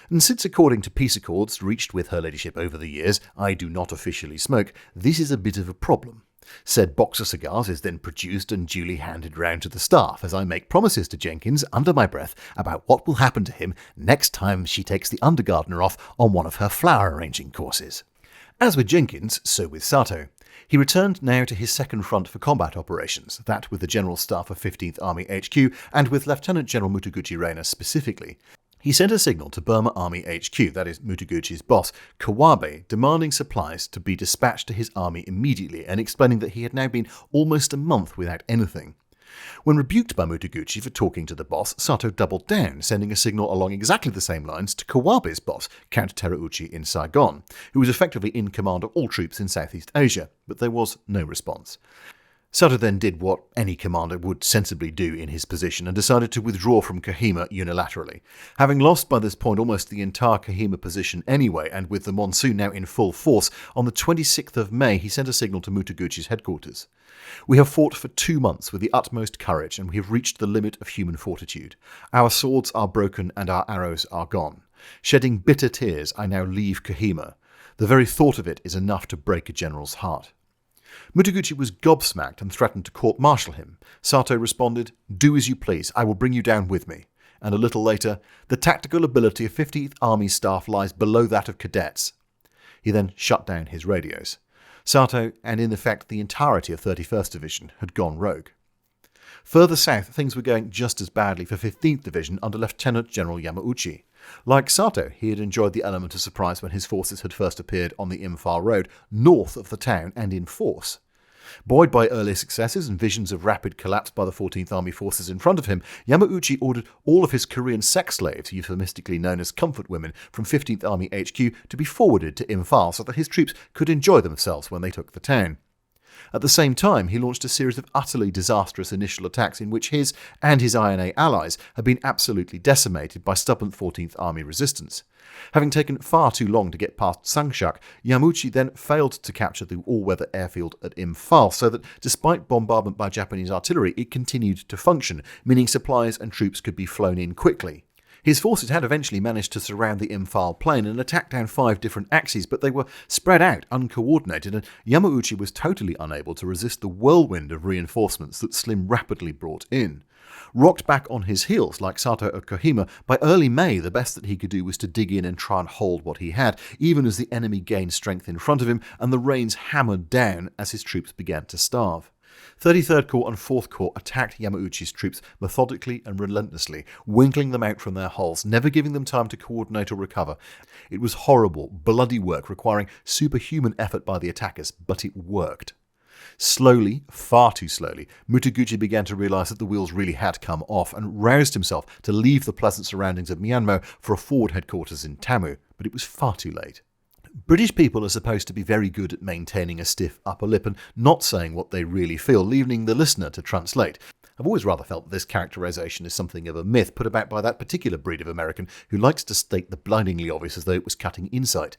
And since, according to peace accords reached with her ladyship over the years, I do not officially smoke, this is a bit of a problem. Said box of cigars is then produced and duly handed round to the staff as I make promises to Jenkins under my breath about what will happen to him next time she takes the undergardener off on one of her flower arranging courses. As with Jenkins, so with Sato. He returned now to his second front for combat operations, that with the General Staff of 15th Army HQ and with Lieutenant General Mutaguchi Reina specifically. He sent a signal to Burma Army HQ, that is Mutaguchi's boss, Kawabe, demanding supplies to be dispatched to his army immediately and explaining that he had now been almost a month without anything. When rebuked by Mutaguchi for talking to the boss, Sato doubled down, sending a signal along exactly the same lines to Kawabe's boss, Count Terauchi in Saigon, who was effectively in command of all troops in Southeast Asia, but there was no response. Sato then did what any commander would sensibly do in his position and decided to withdraw from Kohima unilaterally. Having lost by this point almost the entire Kohima position anyway, and with the monsoon now in full force, on the 26th of May he sent a signal to Mutaguchi's headquarters. We have fought for 2 months with the utmost courage, and we have reached the limit of human fortitude. Our swords are broken and our arrows are gone. Shedding bitter tears, I now leave Kohima. The very thought of it is enough to break a general's heart. Mutaguchi was gobsmacked and threatened to court-martial him. Sato responded, "Do as you please, I will bring you down with me." And a little later, "The tactical ability of 15th Army staff lies below that of cadets." He then shut down his radios. Sato, and in effect the entirety of 31st Division, had gone rogue. Further south, things were going just as badly for 15th Division under Lieutenant General Yamauchi. Like Sato, he had enjoyed the element of surprise when his forces had first appeared on the Imphal Road, north of the town and in force. Buoyed by early successes and visions of rapid collapse by the 14th Army forces in front of him, Yamauchi ordered all of his Korean sex slaves, euphemistically known as comfort women, from 15th Army HQ to be forwarded to Imphal so that his troops could enjoy themselves when they took the town. At the same time, he launched a series of utterly disastrous initial attacks in which his and his INA allies had been absolutely decimated by stubborn 14th Army resistance. Having taken far too long to get past Sangshak, Yamauchi then failed to capture the all-weather airfield at Imphal, so that despite bombardment by Japanese artillery, it continued to function, meaning supplies and troops could be flown in quickly. His forces had eventually managed to surround the Imphal plain and attack down 5 different axes, but they were spread out, uncoordinated, and Yamauchi was totally unable to resist the whirlwind of reinforcements that Slim rapidly brought in. Rocked back on his heels, like Sato at Kohima, by early May the best that he could do was to dig in and try and hold what he had, even as the enemy gained strength in front of him and the rains hammered down as his troops began to starve. 33rd Corps and 4th Corps attacked Yamauchi's troops methodically and relentlessly, winkling them out from their holes, never giving them time to coordinate or recover. It was horrible, bloody work requiring superhuman effort by the attackers, but it worked. Slowly, far too slowly, Mutaguchi began to realise that the wheels really had come off and roused himself to leave the pleasant surroundings of Myanmar for a forward headquarters in Tamu, but it was far too late. British people are supposed to be very good at maintaining a stiff upper lip and not saying what they really feel, leaving the listener to translate. I've always rather felt that this characterisation is something of a myth put about by that particular breed of American who likes to state the blindingly obvious as though it was cutting insight.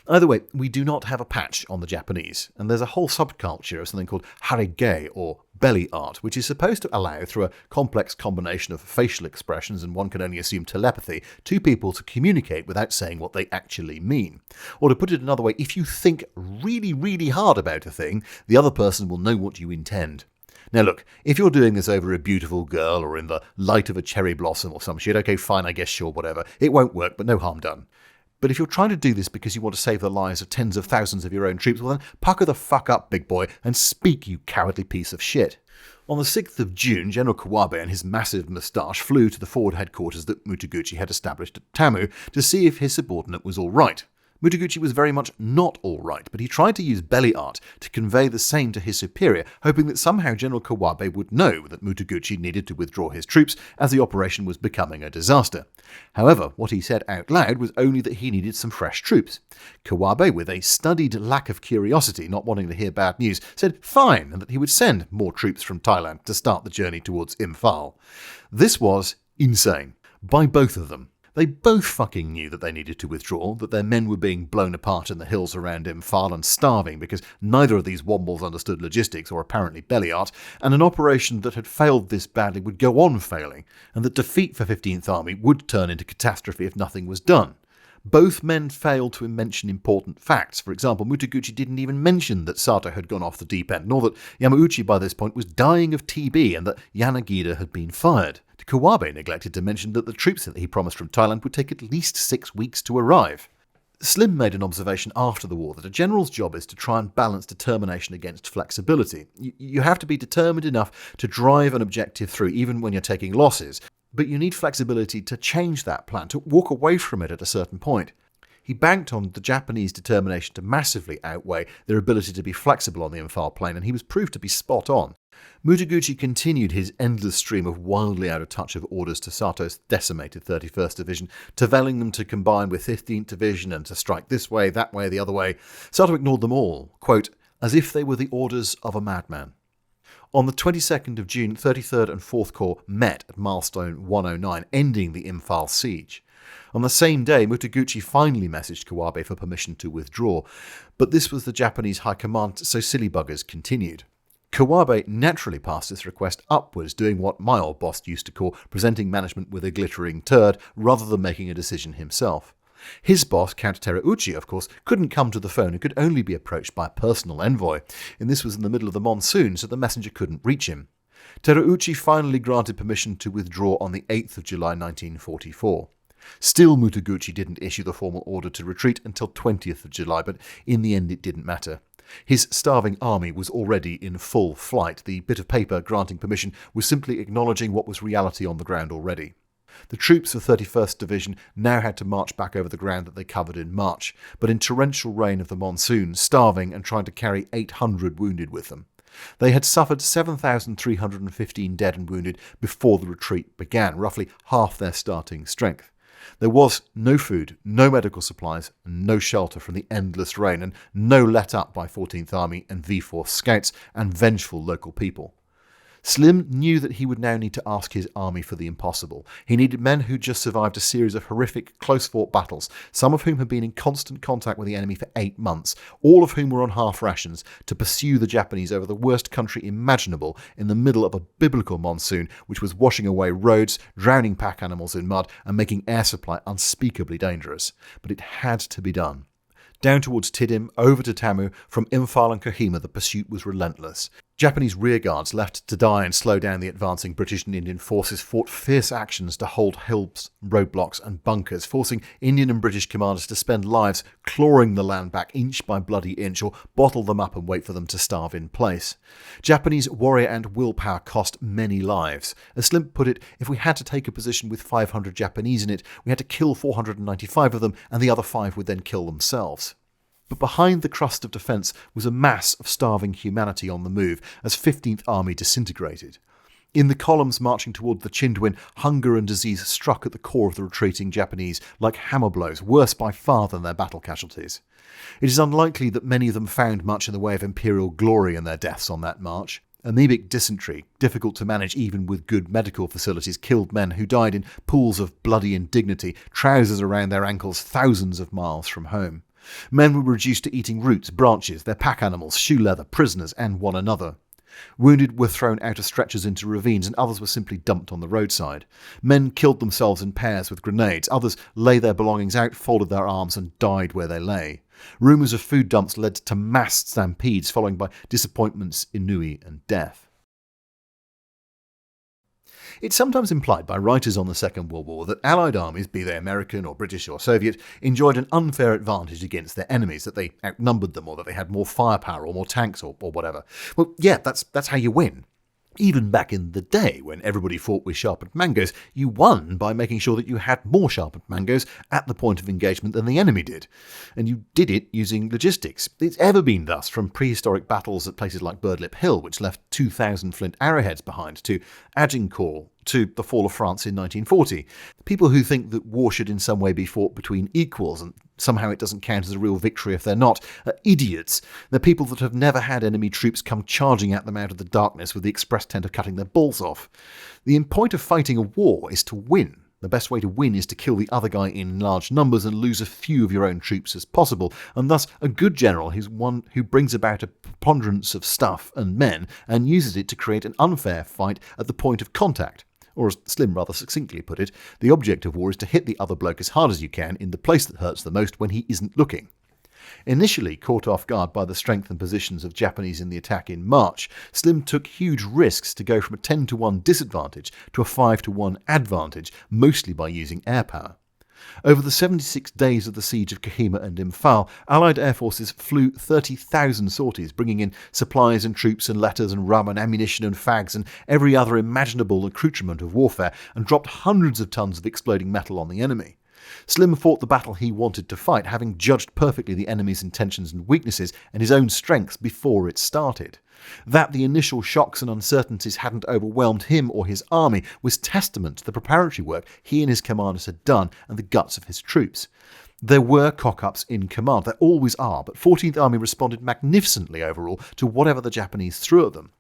Either way, we do not have a patch on the Japanese, and there's a whole subculture of something called harige, or belly art, which is supposed to allow, through a complex combination of facial expressions and one can only assume telepathy, two people to communicate without saying what they actually mean. Or to put it another way, if you think really, really hard about a thing, the other person will know what you intend. Now look, if you're doing this over a beautiful girl or in the light of a cherry blossom or some shit, okay, fine, I guess, sure, whatever. It won't work, but no harm done. But if you're trying to do this because you want to save the lives of tens of thousands of your own troops, well then pucker the fuck up, big boy, and speak, you cowardly piece of shit. On the 6th of June, General Kawabe and his massive moustache flew to the forward headquarters that Mutaguchi had established at Tamu to see if his subordinate was all right. Mutaguchi was very much not all right, but he tried to use belly art to convey the same to his superior, hoping that somehow General Kawabe would know that Mutaguchi needed to withdraw his troops as the operation was becoming a disaster. However, what he said out loud was only that he needed some fresh troops. Kawabe, with a studied lack of curiosity, not wanting to hear bad news, said fine, and that he would send more troops from Thailand to start the journey towards Imphal. This was insane. By both of them. They both fucking knew that they needed to withdraw, that their men were being blown apart in the hills around Imphal and starving because neither of these wombles understood logistics or apparently belly art, and an operation that had failed this badly would go on failing, and that defeat for 15th Army would turn into catastrophe if nothing was done. Both men failed to mention important facts. For example, Mutaguchi didn't even mention that Sato had gone off the deep end, nor that Yamauchi by this point was dying of TB and that Yanagida had been fired. Kawabe neglected to mention that the troops that he promised from Thailand would take at least 6 weeks to arrive. Slim made an observation after the war that a general's job is to try and balance determination against flexibility. You have to be determined enough to drive an objective through, even when you're taking losses, but you need flexibility to change that plan, to walk away from it at a certain point. He banked on the Japanese determination to massively outweigh their ability to be flexible on the Imphal plain, and he was proved to be spot on. Mutaguchi continued his endless stream of wildly out-of-touch of orders to Sato's decimated 31st Division, telling them to combine with 15th Division and to strike this way, that way, the other way. Sato ignored them all, quote, as if they were the orders of a madman. On the 22nd of June, 33rd and 4th Corps met at milestone 109, ending the Imphal siege. On the same day, Mutaguchi finally messaged Kawabe for permission to withdraw, but this was the Japanese High Command, so silly buggers continued. Kawabe naturally passed this request upwards, doing what my old boss used to call presenting management with a glittering turd, rather than making a decision himself. His boss, Count Terauchi, of course, couldn't come to the phone and could only be approached by a personal envoy, and this was in the middle of the monsoon, so the messenger couldn't reach him. Terauchi finally granted permission to withdraw on the 8th of July 1944. Still, Mutaguchi didn't issue the formal order to retreat until 20th of July, but in the end it didn't matter. His starving army was already in full flight. The bit of paper granting permission was simply acknowledging what was reality on the ground already. The troops of 31st Division now had to march back over the ground that they covered in March, but in torrential rain of the monsoon, starving and trying to carry 800 wounded with them. They had suffered 7,315 dead and wounded before the retreat began, roughly half their starting strength. There was no food, no medical supplies, and no shelter from the endless rain, and no let up by 14th Army and V-Force scouts and vengeful local people. Slim knew that he would now need to ask his army for the impossible. He needed men who just survived a series of horrific, close-fought battles, some of whom had been in constant contact with the enemy for 8 months, all of whom were on half rations, to pursue the Japanese over the worst country imaginable in the middle of a biblical monsoon which was washing away roads, drowning pack animals in mud, and making air supply unspeakably dangerous. But it had to be done. Down towards Tidim, over to Tamu, from Imphal and Kohima the pursuit was relentless. Japanese rearguards left to die and slow down the advancing British and Indian forces fought fierce actions to hold hills, roadblocks and bunkers, forcing Indian and British commanders to spend lives clawing the land back inch by bloody inch or bottle them up and wait for them to starve in place. Japanese warrior and willpower cost many lives. As Slim put it, if we had to take a position with 500 Japanese in it, we had to kill 495 of them and the other 5 would then kill themselves. But behind the crust of defence was a mass of starving humanity on the move as 15th Army disintegrated. In the columns marching toward the Chindwin, hunger and disease struck at the core of the retreating Japanese like hammer blows, worse by far than their battle casualties. It is unlikely that many of them found much in the way of imperial glory in their deaths on that march. Amoebic dysentery, difficult to manage even with good medical facilities, killed men who died in pools of bloody indignity, trousers around their ankles thousands of miles from home. Men were reduced to eating roots, branches, their pack animals, shoe leather, prisoners, and one another. Wounded were thrown out of stretchers into ravines, and others were simply dumped on the roadside. Men killed themselves in pairs with grenades. Others lay their belongings out, folded their arms, and died where they lay. Rumours of food dumps led to mass stampedes, followed by disappointments, ennui, and death. It's sometimes implied by writers on the Second World War that Allied armies, be they American or British or Soviet, enjoyed an unfair advantage against their enemies, that they outnumbered them or that they had more firepower or more tanks or whatever. Well, yeah, that's how you win. Even back in the day, when everybody fought with sharpened mangoes, you won by making sure that you had more sharpened mangoes at the point of engagement than the enemy did. And you did it using logistics. It's ever been thus, from prehistoric battles at places like Birdlip Hill, which left 2,000 flint arrowheads behind, to Agincourt, to the fall of France in 1940. People who think that war should in some way be fought between equals and somehow it doesn't count as a real victory if they're not are idiots. They're people that have never had enemy troops come charging at them out of the darkness with the express intent of cutting their balls off. The point of fighting a war is to win. The best way to win is to kill the other guy in large numbers and lose a few of your own troops as possible, and thus a good general is one who brings about a preponderance of stuff and men and uses it to create an unfair fight at the point of contact. Or as Slim rather succinctly put it, the object of war is to hit the other bloke as hard as you can in the place that hurts the most when he isn't looking. Initially caught off guard by the strength and positions of Japanese in the attack in March, Slim took huge risks to go from a 10-1 disadvantage to a 5-1 advantage, mostly by using air power. Over the 76 days of the siege of Kohima and Imphal, Allied air forces flew 30,000 sorties, bringing in supplies and troops and letters and rum and ammunition and fags and every other imaginable accoutrement of warfare, and dropped hundreds of tons of exploding metal on the enemy. Slim fought the battle he wanted to fight, having judged perfectly the enemy's intentions and weaknesses and his own strengths before it started. That the initial shocks and uncertainties hadn't overwhelmed him or his army was testament to the preparatory work he and his commanders had done and the guts of his troops. There were cock-ups in command, there always are, but 14th Army responded magnificently overall to whatever the Japanese threw at them.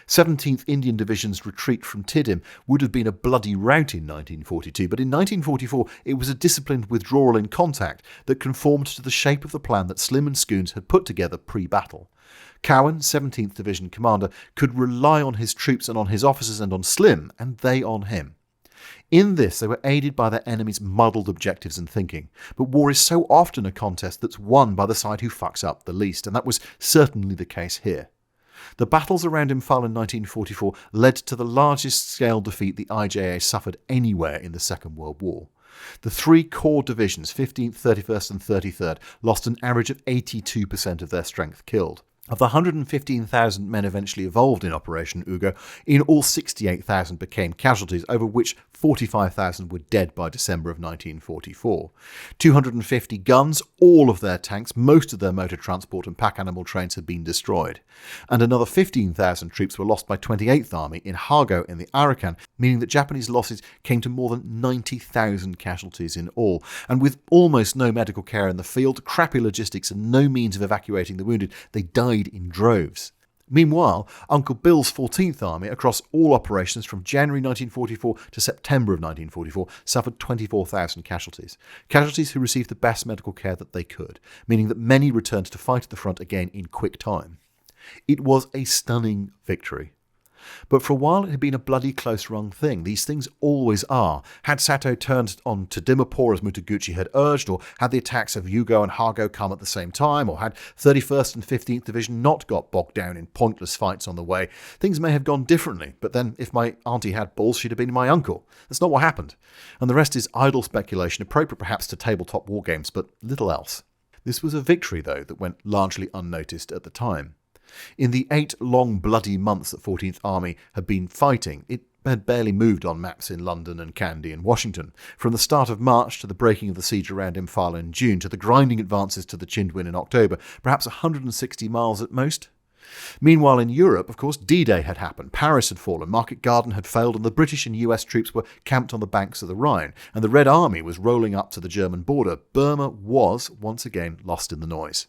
17th Indian Division's retreat from Tiddim would have been a bloody rout in 1942, but in 1944 it was a disciplined withdrawal in contact that conformed to the shape of the plan that Slim and Scoones had put together pre-battle. Cowan, 17th Division commander, could rely on his troops and on his officers and on Slim, and they on him. In this, they were aided by their enemy's muddled objectives and thinking. But war is so often a contest that's won by the side who fucks up the least, and that was certainly the case here. The battles around Imphal in 1944 led to the largest scale defeat the IJA suffered anywhere in the Second World War. The three core divisions, 15th, 31st and 33rd, lost an average of 82% of their strength killed. Of the 115,000 men eventually involved in Operation Ugo, in all 68,000 became casualties, over which 45,000 were dead by December of 1944. 250 guns, all of their tanks, most of their motor transport and pack animal trains had been destroyed. And another 15,000 troops were lost by 28th Army in Hargo in the Arakan, meaning that Japanese losses came to more than 90,000 casualties in all. And with almost no medical care in the field, crappy logistics and no means of evacuating the wounded, they died in droves. Meanwhile, Uncle Bill's 14th Army, across all operations from January 1944 to September of 1944, suffered 24,000 casualties. Casualties who received the best medical care that they could, meaning that many returned to fight at the front again in quick time. It was a stunning victory. But for a while it had been a bloody close-run thing. These things always are. Had Sato turned on to Dimapur as Mutaguchi had urged, or had the attacks of Yugo and Hargo come at the same time, or had 31st and 15th Division not got bogged down in pointless fights on the way, things may have gone differently. But then, if my auntie had balls, she'd have been my uncle. That's not what happened. And the rest is idle speculation, appropriate perhaps to tabletop war games, but little else. This was a victory, though, that went largely unnoticed at the time. In the 8 long bloody months that 14th Army had been fighting, it had barely moved on maps in London and Kandy and Washington. From the start of March to the breaking of the siege around Imphal in June to the grinding advances to the Chindwin in October, perhaps 160 miles at most. Meanwhile in Europe, of course, D-Day had happened, Paris had fallen, Market Garden had failed, and the British and US troops were camped on the banks of the Rhine, and the Red Army was rolling up to the German border. Burma was, once again, lost in the noise.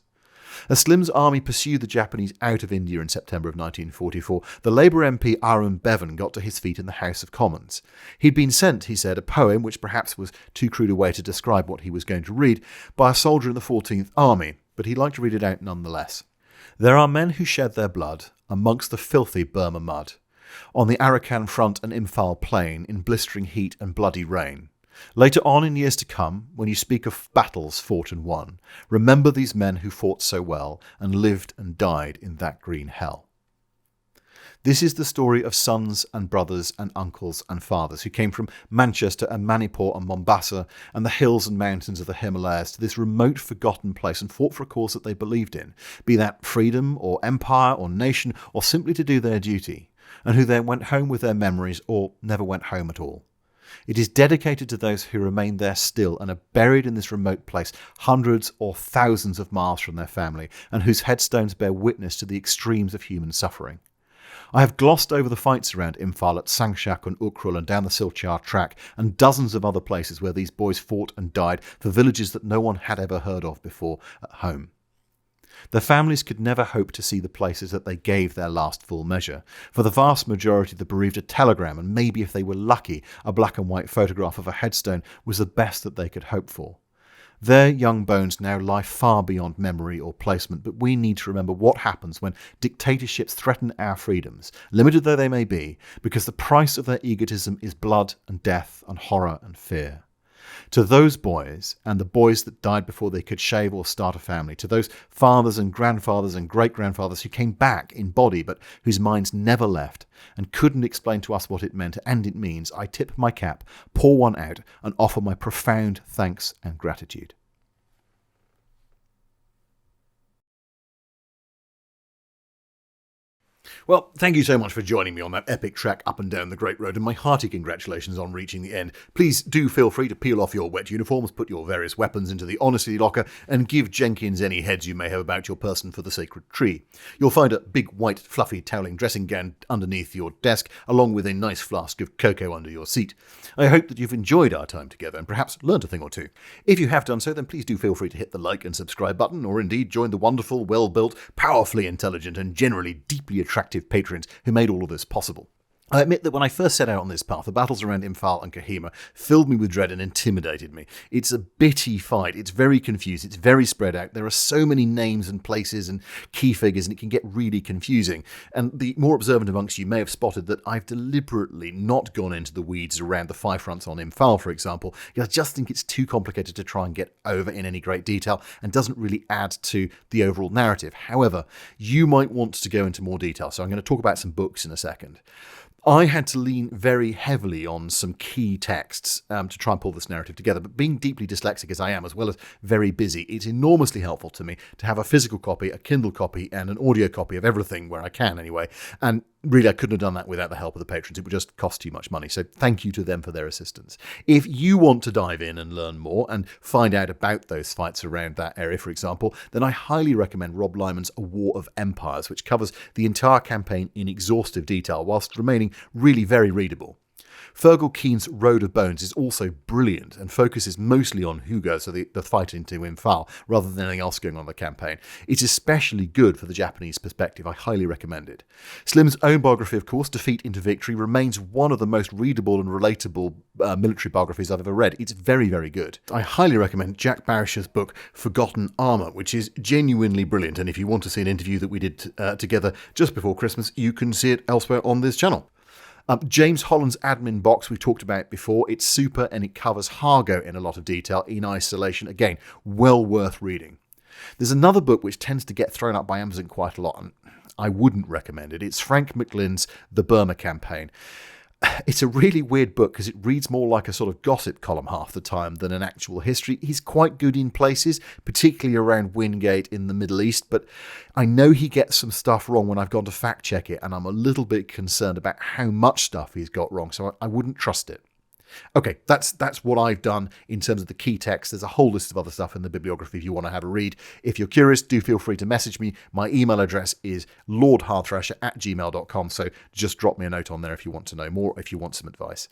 As Slim's army pursued the Japanese out of India in September of 1944, the Labour MP Arun Bevan got to his feet in the House of Commons. He'd been sent, he said, a poem, which perhaps was too crude a way to describe what he was going to read, by a soldier in the 14th Army, but he'd like to read it out nonetheless. There are men who shed their blood amongst the filthy Burma mud, on the Arakan front and Imphal plain, in blistering heat and bloody rain. Later on in years to come, when you speak of battles fought and won, remember these men who fought so well and lived and died in that green hell. This is the story of sons and brothers and uncles and fathers who came from Manchester and Manipur and Mombasa and the hills and mountains of the Himalayas to this remote forgotten place and fought for a cause that they believed in, be that freedom or empire or nation or simply to do their duty. and who then went home with their memories or never went home at all. It is dedicated to those who remain there still and are buried in this remote place hundreds or thousands of miles from their family, and whose headstones bear witness to the extremes of human suffering. I have glossed over the fights around Imphal at Sangshak and Ukrul and down the Silchar track, and dozens of other places where these boys fought and died for villages that no one had ever heard of before at home. Their families could never hope to see the places that they gave their last full measure. For the vast majority, the bereaved, a telegram, and maybe if they were lucky, a black and white photograph of a headstone was the best that they could hope for. Their young bones now lie far beyond memory or placement, but we need to remember what happens when dictatorships threaten our freedoms, limited though they may be, because the price of their egotism is blood and death and horror and fear. To those boys, and the boys that died before they could shave or start a family, to those fathers and grandfathers and great-grandfathers who came back in body but whose minds never left and couldn't explain to us what it meant and it means, I tip my cap, pour one out, and offer my profound thanks and gratitude. Well, thank you so much for joining me on that epic trek up and down the Great Road, and my hearty congratulations on reaching the end. Please do feel free to peel off your wet uniforms, put your various weapons into the honesty locker, and give Jenkins any heads you may have about your person for the sacred tree. You'll find a big white fluffy toweling dressing gown underneath your desk, along with a nice flask of cocoa under your seat. I hope that you've enjoyed our time together and perhaps learnt a thing or two. If you have done so, then please do feel free to hit the like and subscribe button, or indeed join the wonderful, well-built, powerfully intelligent, and generally deeply attractive patrons who made all of this possible. I admit that when I first set out on this path, the battles around Imphal and Kohima filled me with dread and intimidated me. It's a bitty fight, it's very confused, it's very spread out, there are so many names and places and key figures, and it can get really confusing. And the more observant amongst you may have spotted that I've deliberately not gone into the weeds around the five fronts on Imphal, for example, because I just think it's too complicated to try and get over in any great detail and doesn't really add to the overall narrative. However, you might want to go into more detail, so I'm going to talk about some books in a second. I had to lean very heavily on some key texts to try and pull this narrative together, but being deeply dyslexic as I am, as well as very busy, it's enormously helpful to me to have a physical copy, a Kindle copy, and an audio copy of everything where I can anyway, and really, I couldn't have done that without the help of the patrons. It would just cost too much money. So thank you to them for their assistance. If you want to dive in and learn more and find out about those fights around that area, for example, then I highly recommend Rob Lyman's A War of Empires, which covers the entire campaign in exhaustive detail whilst remaining really very readable. Fergal Keen's Road of Bones is also brilliant and focuses mostly on Hugo, so the fight into Imphal, rather than anything else going on in the campaign. It's especially good for the Japanese perspective. I highly recommend it. Slim's own biography, of course, Defeat into Victory, remains one of the most readable and relatable military biographies I've ever read. It's very, very good. I highly recommend Jack Barish's book Forgotten Armour, which is genuinely brilliant, and if you want to see an interview that we did together just before Christmas, you can see it elsewhere on this channel. James Holland's admin box we've talked about before. It's super and it covers Hargo in a lot of detail in isolation. Again, well worth reading. There's another book which tends to get thrown up by Amazon quite a lot, and I wouldn't recommend it. It's Frank McLinn's The Burma Campaign. It's a really weird book because it reads more like a sort of gossip column half the time than an actual history. He's quite good in places, particularly around Wingate in the Middle East, but I know he gets some stuff wrong when I've gone to fact check it, and I'm a little bit concerned about how much stuff he's got wrong, so I wouldn't trust it. Okay, that's what I've done in terms of the key text. There's a whole list of other stuff in the bibliography if you want to have a read. If you're curious, do feel free to message me. My email address is lordhardthrasher@gmail.com, so just drop me a note on there if you want to know more, if you want some advice.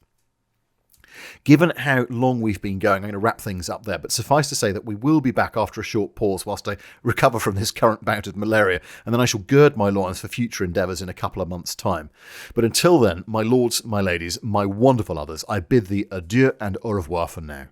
Given how long we've been going, I'm going to wrap things up there, but suffice to say that we will be back after a short pause whilst I recover from this current bout of malaria, and then I shall gird my loins for future endeavours in a couple of months' time. But until then, my lords, my ladies, my wonderful others, I bid thee adieu and au revoir for now.